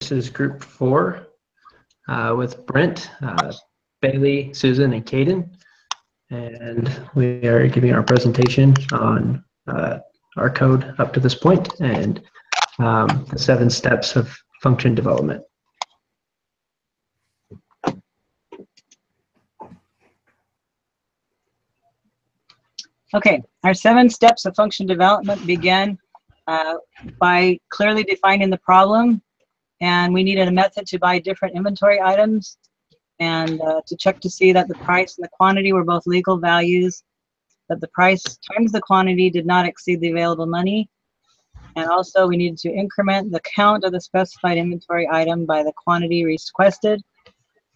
This is group 4 with Brent, Bailey, Susan, and Caden. And we are giving our presentation on our code up to this point and the 7 steps of function development. Okay, our 7 steps of function development begin by clearly defining the problem, and we needed a method to buy different inventory items and to check to see that the price and the quantity were both legal values, that the price times the quantity did not exceed the available money, and also we needed to increment the count of the specified inventory item by the quantity requested,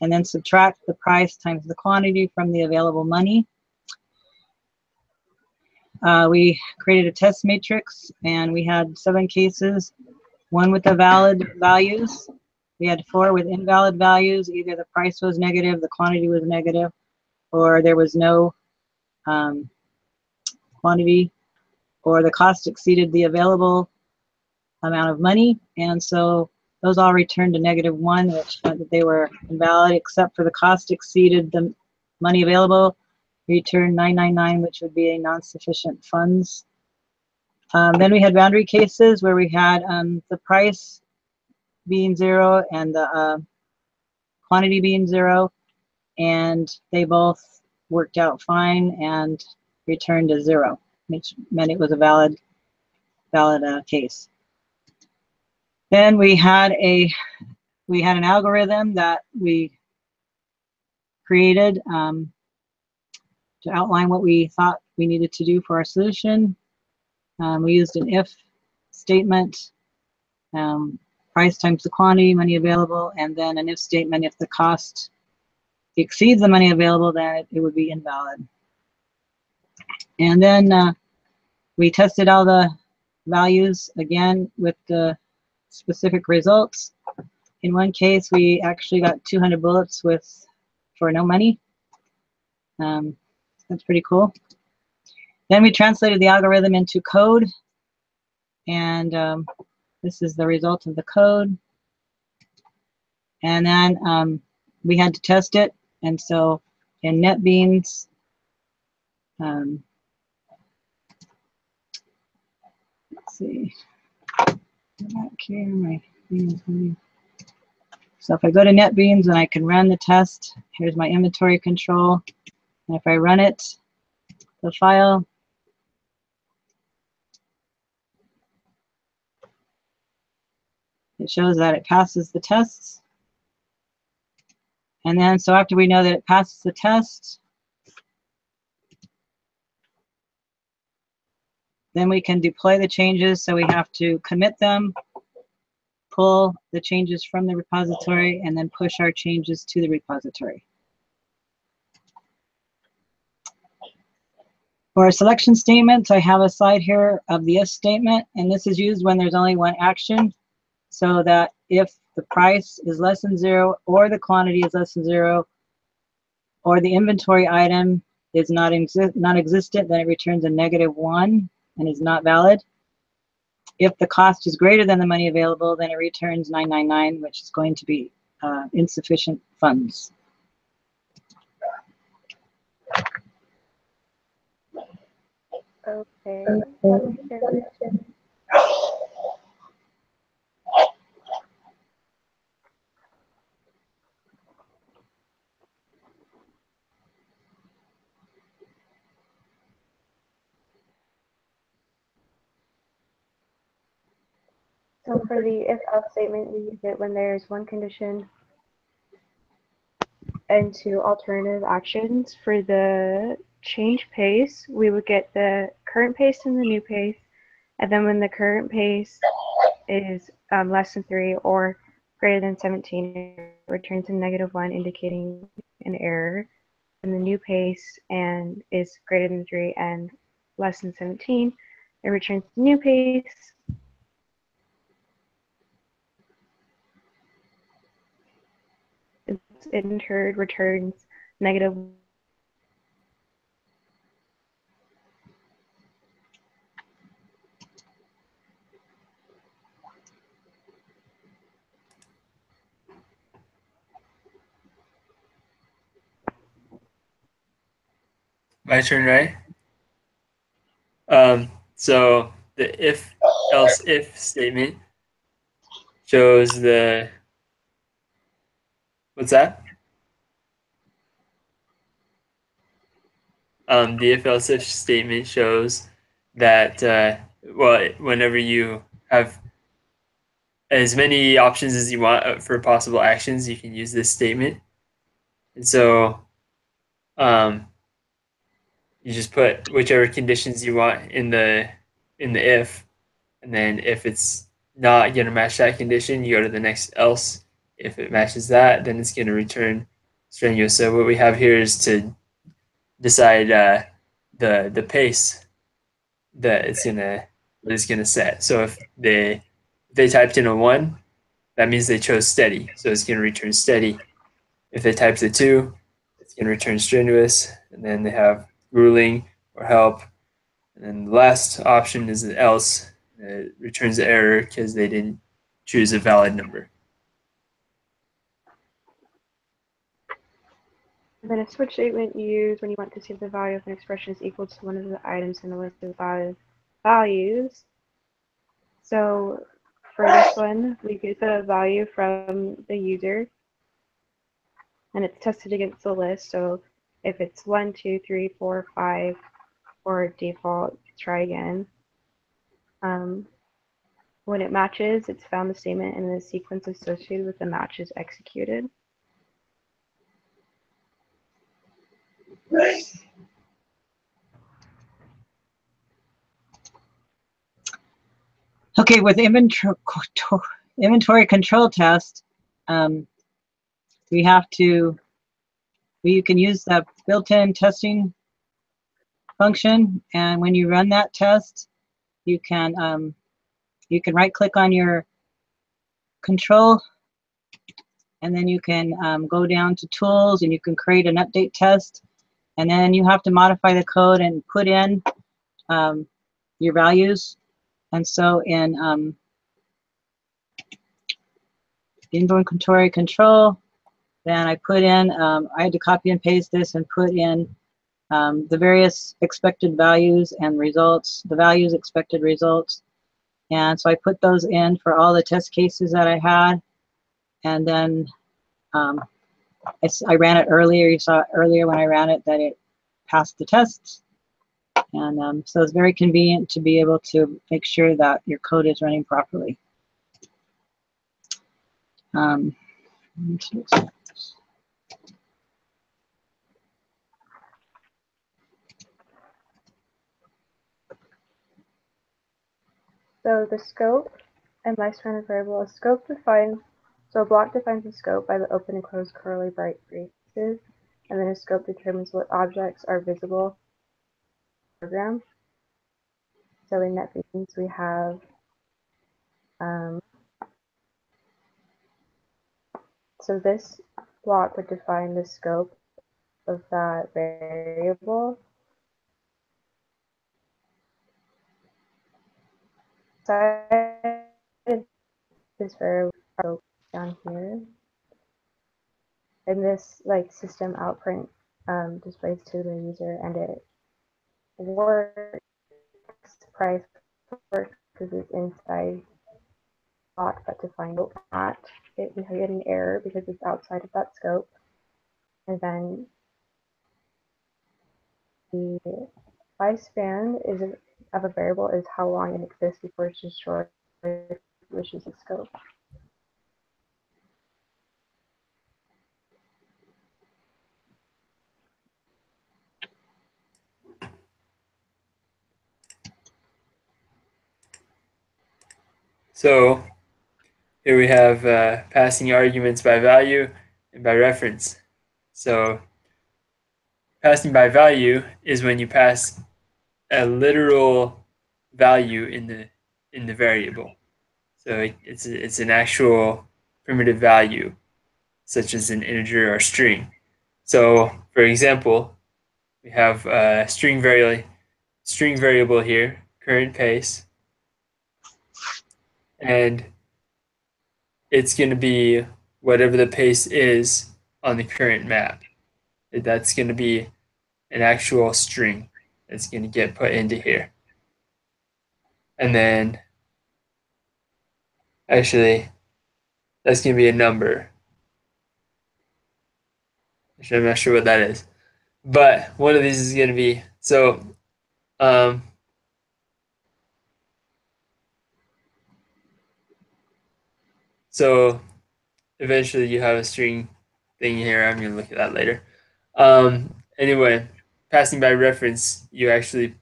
and then subtract the price times the quantity from the available money. We created a test matrix, and we had 7 cases, 1 with the valid values. We had 4 with invalid values. Either the price was negative, the quantity was negative, or there was no quantity, or the cost exceeded the available amount of money. And so those all returned to -1, which meant that they were invalid, except for the cost exceeded the money available, return 999, which would be a non-sufficient funds. Then we had boundary cases where we had the price being 0 and the quantity being 0, and they both worked out fine and returned to 0, which meant it was a valid case. Then we had an algorithm that we created to outline what we thought we needed to do for our solution. We used an if statement, price times the quantity, money available, and then an if statement. If the cost exceeds the money available, then it would be invalid. And then we tested all the values again with the specific results. In one case, we actually got 200 bullets for no money. That's pretty cool. Then we translated the algorithm into code, and this is the result of the code. And then we had to test it, and so in NetBeans, let's see, back here, so if I go to NetBeans and I can run the test, here's my inventory control, and if I run it, the file, it shows that it passes the tests. And then, so after we know that it passes the test, then we can deploy the changes. So we have to commit them, pull the changes from the repository, and then push our changes to the repository. For our selection statements, I have a slide here of the if statement, and this is used when there's only one action, so that if the price is less than 0, or the quantity is less than 0, or the inventory item is non-existent, then it returns a -1 and is not valid. If the cost is greater than the money available, then it returns 999, which is going to be insufficient funds. Okay. So for the if-else statement, we use it when there's one condition and 2 alternative actions. For the change pace, we would get the current pace and the new pace, and then when the current pace is less than 3 or greater than 17, it returns a -1, indicating an error. And the new pace and is greater than 3 and less than 17, it returns the new pace. It in turn returns -1. My turn, right? So the if statement shows the, what's that? The if statement shows that, well, whenever you have as many options as you want for possible actions, you can use this statement. And so you just put whichever conditions you want in the if, and then if it's not going to match that condition, you go to the next else. If it matches that, then it's going to return strenuous. So what we have here is to decide the pace that it's gonna set. So if they typed in a 1, that means they chose steady. So it's gonna return steady. If they typed a 2, it's gonna return strenuous. And then they have grueling or help. And then the last option is an else. It returns the error because they didn't choose a valid number. And then a switch statement you use when you want to see if the value of an expression is equal to one of the items in the list of values. So for this one, we get the value from the user, and it's tested against the list. So if it's 1, 2, 3, 4, 5, or default, try again. When it matches, it's found the statement and the sequence associated with the match is executed. Okay, with inventory control test, we have to, you can use the built-in testing function, and when you run that test, you can right-click on your control, and then you can go down to tools, and you can create an update test, and then you have to modify the code and put in your values. And so in inventory control, then I put in, I had to copy and paste this and put in the various expected values and results, the values, expected results. And so I put those in for all the test cases that I had. And then I ran it earlier. You saw it earlier when I ran it that it passed the tests. And so it's very convenient to be able to make sure that your code is running properly. So the scope and lifespan of variable, a scope defines, so a block defines the scope by the open and closed curly braces, and then a scope determines what objects are visible in the program. So in NetBeans we have so this block would define the scope of that variable. Side of this variable down here, and this like system outprint displays to the user, and it works price works because it's inside block that defines that. We get an error because it's outside of that scope, and then the lifespan of a variable is how long it exists before it's destroyed, which is the scope. So here we have passing arguments by value and by reference. So passing by value is when you pass a literal value in the variable. So it's an actual primitive value, such as an integer or string. So for example, we have a string variable here, current pace, and it's going to be whatever the pace is on the current map. That's going to be an actual string that's going to get put into here. And then, actually, that's going to be a number. Actually, I'm not sure what that is. But one of these is going to be, so eventually you have a string thing here. I'm going to look at that later. Anyway, passing by reference, you actually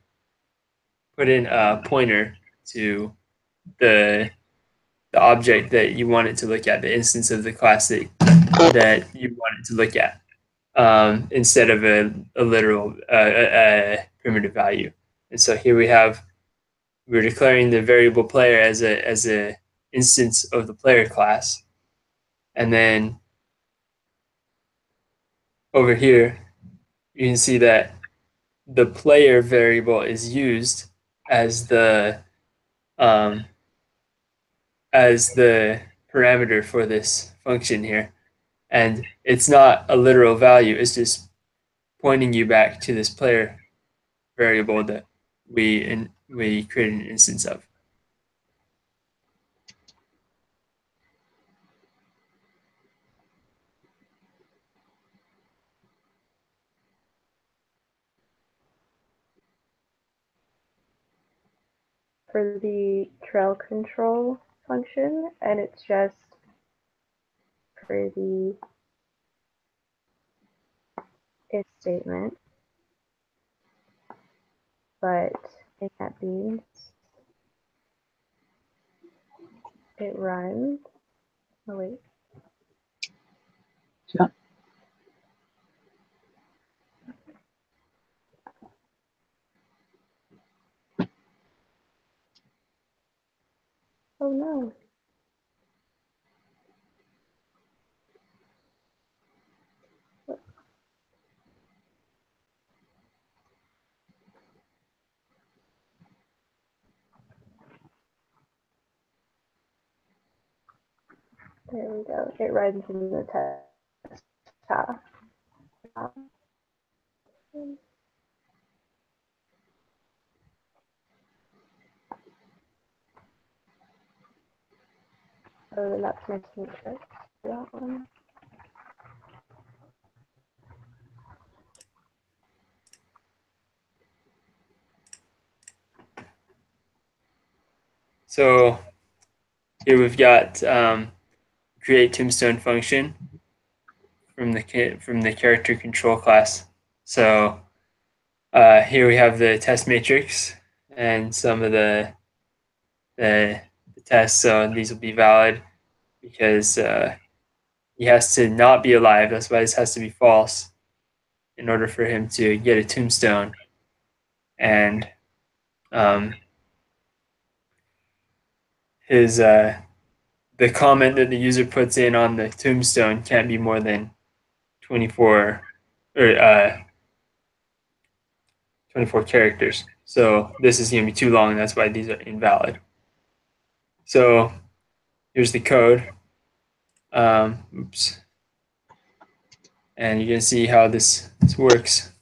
put in a pointer to the object that you want it to look at, the instance of the class that you want it to look at, instead of a literal a primitive value. And so here we're declaring the variable player as a instance of the player class, and then over here you can see that the player variable is used as the parameter for this function here. And it's not a literal value, it's just pointing you back to this player variable that we created an instance of. For the trail control function, and it's just for the if statement, but in that means it runs. Oh wait. Yeah. Oh no. There we go. It runs in the test tab. Oh, then that's my signature. That one. So here we've got create tombstone function from the character control class. So here we have the test matrix and some of the tests. So these will be valid because he has to not be alive. That's why this has to be false in order for him to get a tombstone. And the comment that the user puts in on the tombstone can't be more than 24 characters. So this is going to be too long. That's why these are invalid. So here's the code. Oops. And you can see how this works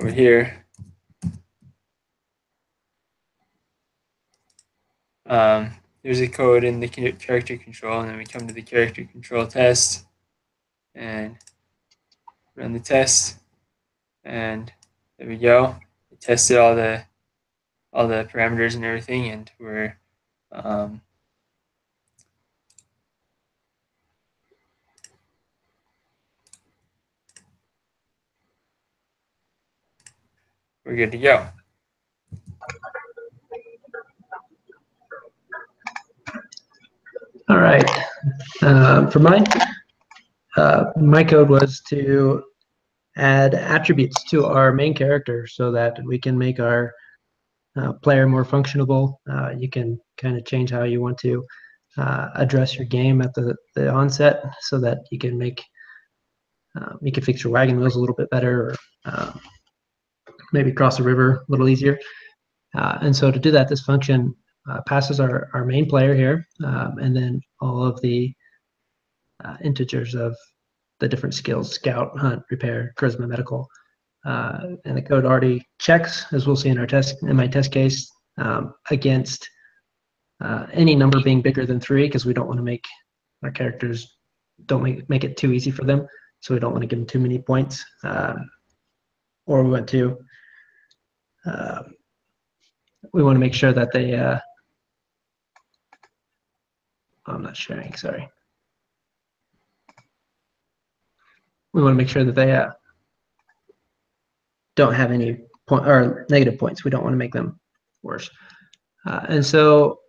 over here. There's a code in the character control, and then we come to the character control test and run the test, and there we go. We tested all the parameters and everything, and we're good to go. All right. For mine, my code was to add attributes to our main character so that we can make our player more functionable. You can kind of change how you want to address your game at the onset so that you can fix your wagon wheels a little bit better, or maybe cross the river a little easier. And so to do that, this function passes our main player here, and then all of the integers of the different skills: scout, hunt, repair, charisma, medical. and the code already checks, as we'll see in my test case, against any number being bigger than 3, because we don't want to make our characters, don't make it too easy for them, so we don't want to give them too many points. Or we want to make sure that they I'm not sharing, sorry. We want to make sure that they don't have any negative points. We don't want to make them worse. And so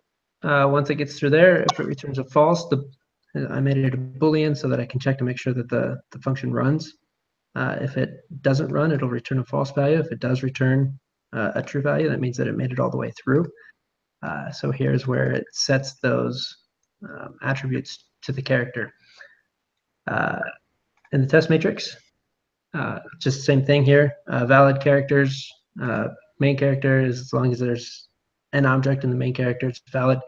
once it gets through there, if it returns a false, I made it a Boolean so that I can check to make sure that the function runs. If it doesn't run, it'll return a false value. If it does return a true value, that means that it made it all the way through. So here's where it sets those attributes to the character. In the test matrix, just the same thing here. Valid characters, main character is as long as there's an object in the main character, it's valid.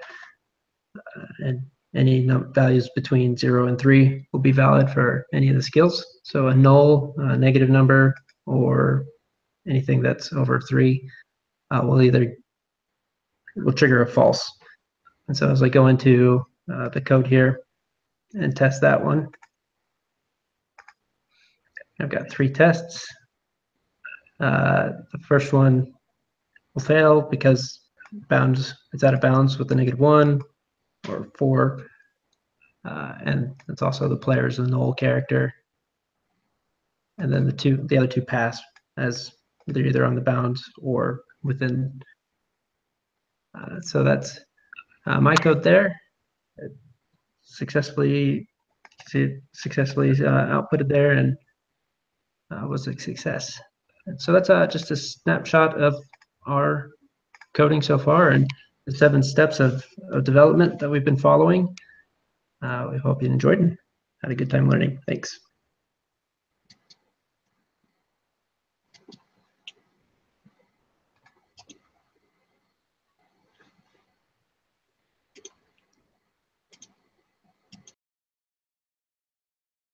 And any values between 0 and 3 will be valid for any of the skills. So a null, a negative number, or anything that's over 3 will trigger a false. And so as I go into the code here and test that one, I've got 3 tests. The first one will fail because it's out of bounds with the -1 or 4. And it's also the player's a null character. And then the other 2 pass as they're either on the bounds or within. So that's my code there. It successfully outputted there and was a success. And so that's just a snapshot of our coding so far and the 7 steps of development that we've been following. We hope you enjoyed and had a good time learning. Thanks.